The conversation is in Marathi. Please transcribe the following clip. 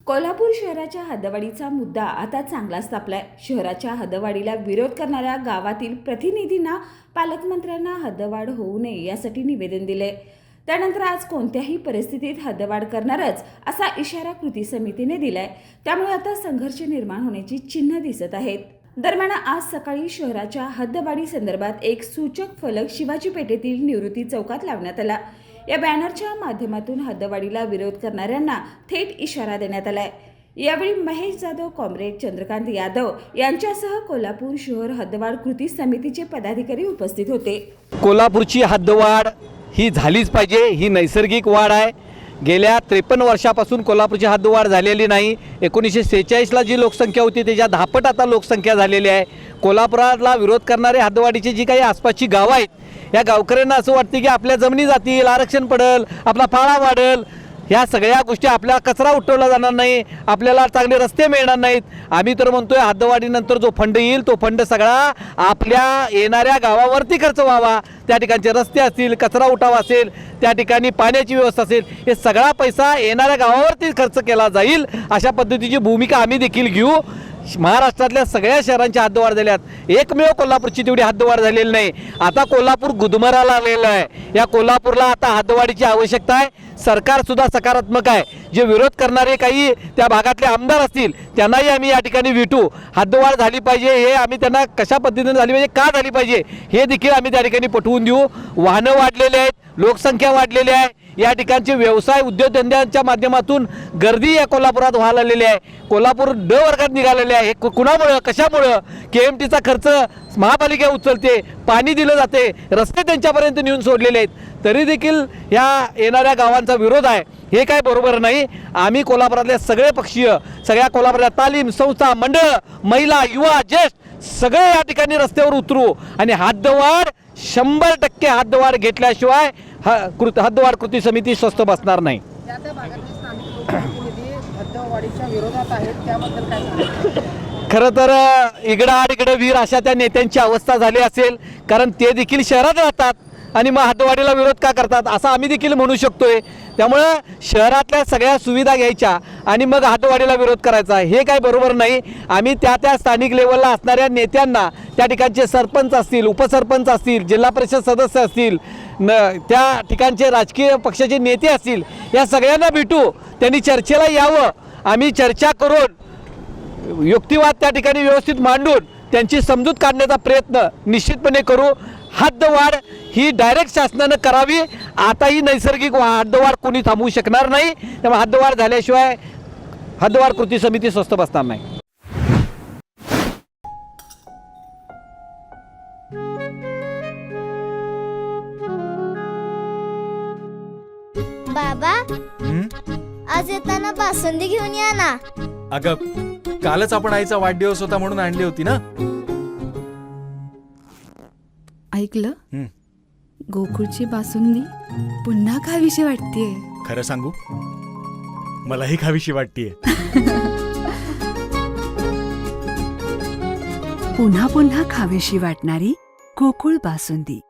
कोल्हापूर शहराच्या हद्दवाढीचा मुद्दा आता चांगलाच तापलाय। शहराच्या हद्दवाढीला विरोध करणाऱ्या गावातील प्रतिनिधींना पालकमंत्र्यांना हद्दवाढ होऊ नये यासाठी निवेदन दिले। त्यानंतर आज कोणत्याही परिस्थितीत हद्दवाढ करणारच असा इशारा कृती समितीने दिलाय। त्यामुळे आता संघर्ष निर्माण होण्याची चिन्ह दिसत आहेत। दरम्यान आज सकाळी शहराच्या हद्दवाढी संदर्भात एक सूचक फलक शिवाजी पेठेतील निवृत्ती चौकात लावण्यात आला। या बॅनरच्या माध्यमातून हद्दवाढीला विरोध करणाऱ्यांना थेट इशारा देण्यात आलाय। यावेळी महेश जाधव, कॉम्रेड चंद्रकांत यादव यांच्यासह कोल्हापूर शहर हद्दवाढ कृती समितीचे पदाधिकारी उपस्थित होते। कोल्हापूरची हद्दवाढ ही झालीच पाहिजे, ही नैसर्गिक वाढ आहे। गेल्या 53 वर्षापासून कोल्हापूरची हद्दवाढ झालेली नाही। 1946ला जी लोकसंख्या होती त्याच्या 10 पट आता लोकसंख्या झालेली आहे। कोल्हापुराला विरोध करणारे हद्दवाढीची जी काही आसपासची गावं आहेत या गावकऱ्यांना असं वाटते की आपल्या जमिनी जातील, आरक्षण पडेल, आपला फाळा वाढेल, ह्या सगळ्या गोष्टी, आपला कचरा उठवला जाणार नाही, आपल्याला चांगले रस्ते मिळणार नाहीत। आम्ही तर म्हणतोय हद्दवाढीनंतर जो फंड येईल तो फंड सगळा आपल्या येणाऱ्या गावावरती खर्च व्हावा। त्या ठिकाणचे रस्ते असतील, कचरा उठावा असेल, त्या ठिकाणी पाण्याची व्यवस्था असेल, हे सगळा पैसा येणाऱ्या गावावरती खर्च केला जाईल अशा पद्धतीची भूमिका आम्ही देखील घेऊ। महाराष्ट्रातल्या सगळ्या शहरांच्या हद्दवाढ झाल्यात, एकमेव कोल्हापूरची तेवढी हद्दवाढ झालेली नाही। आता कोल्हापूर गुदमराला आलेलं आहे। या कोल्हापूरला आता हद्दवाढीची आवश्यकता आहे। सरकार सुद्धा सकारात्मक आहे। जे विरोध करणारे काही त्या भागातले आमदार असतील त्यांनाही आम्ही या ठिकाणी भेटू। हद्दवाढ झाली पाहिजे हे आम्ही त्यांना कशा पद्धतीने झाली पाहिजे, का झाली पाहिजे हे देखील आम्ही त्या ठिकाणी पटवून देऊ। वाहनं वाढलेले आहेत, लोकसंख्या वाढलेली आहे, या ठिकाणचे व्यवसाय उद्योगधंद्यांच्या माध्यमातून गर्दी या कोल्हापुरात व्हायला लागलेली आहे। कोल्हापूर ड वर्गात निघालेले आहे। कुणामुळं, कशामुळं? KMTचा खर्च महापालिका उचलते, पाणी दिलं जाते, रस्ते त्यांच्यापर्यंत नेऊन सोडलेले आहेत, तरी देखील ह्या येणाऱ्या गावांचा विरोध आहे। हे काय बरोबर नाही। आम्ही कोल्हापुरातले सगळे पक्षीय, सगळ्या कोल्हापुरातल्या तालीम संस्था, मंडळ, महिला, युवा, ज्येष्ठ सगळे या ठिकाणी रस्त्यावर उतरू आणि हद्दवाढ 100% हद्दवाढ घेतल्याशिवाय हद्दवाढ कृती समिती स्वस्थ बसणार नाही। खरं तर इगडाआड इकडे वीर अशा त्या नेत्यांची अवस्था झाली असेल, कारण ते देखील शहरात राहतात आणि मग हद्दवाढीला विरोध का करतात असं आम्ही देखील म्हणू शकतोय। त्यामुळं शहरातल्या सगळ्या सुविधा घ्यायच्या आणि मग हद्दवाढीला विरोध करायचा हे काय बरोबर नाही। आम्ही त्या स्थानिक लेवलला असणाऱ्या नेत्यांना, त्या ठिकाणचे सरपंच असतील, उपसरपंच असतील, जिल्हा परिषद सदस्य असतील, त्या ठिकाणचे राजकीय पक्षाचे नेते असतील, या सगळ्यांना भेटू, त्यांनी चर्चेला यावं। आम्ही चर्चा करून युक्तिवाद त्या ठिकाणी व्यवस्थित मांडून त्यांची समजूत काढण्याचा प्रयत्न निश्चितपणे करू। हद्दवाढ ही डायरेक्ट शासनानं करावी। आता ही नैसर्गिक हद्दवाढ कोणी थांबवू शकणार नाही। त्यामुळे हद्दवाढ झाल्याशिवाय हद्दवाढ कृती समिती स्वस्थ बसणार नाही। बाबा, आज येताना बासुंदी घेऊन या ना। अगं, कालच आपण आईचा वाढदिवस होता म्हणून आणली होती ना। ऐकलं, गोकुळची बासुंदी पुन्हा खावीशी वाटतेय। खरं सांगू, मलाही खावीशी वाटतेय। पुन्हा पुन्हा खावीशी वाटणारी गोकुळ बासुंदी।